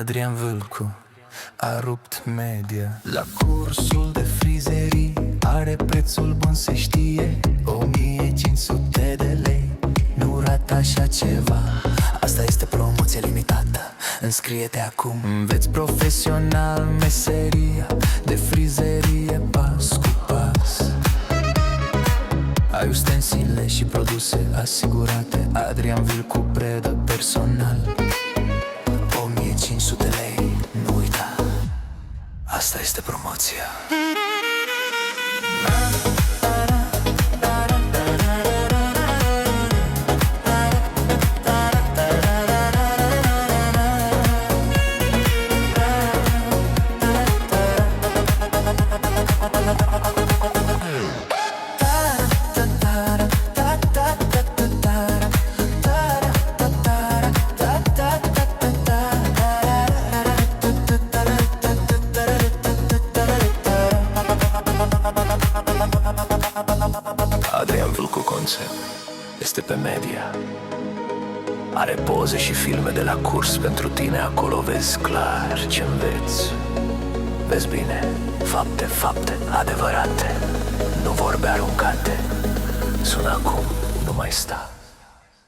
Adrian Vâlcu a rupt media. La cursul de frizerii are prețul bun, se știe, 1500 de lei. Nu rata așa ceva, asta este promoție limitată. Înscrie-te acum, înveți profesional meseria de frizerie pas cu pas. Ai ustensile și produse asigurate. Adrian Vâlcu predă personal. 1500 lei, nu uita, asta este promoția. Adrian Vâlcu Concept este pe media. Are poze și filme de la curs pentru tine. Acolo vezi clar ce înveți. Vezi bine, fapte, fapte adevărate, nu vorbe aruncate. Sună acum, nu mai sta.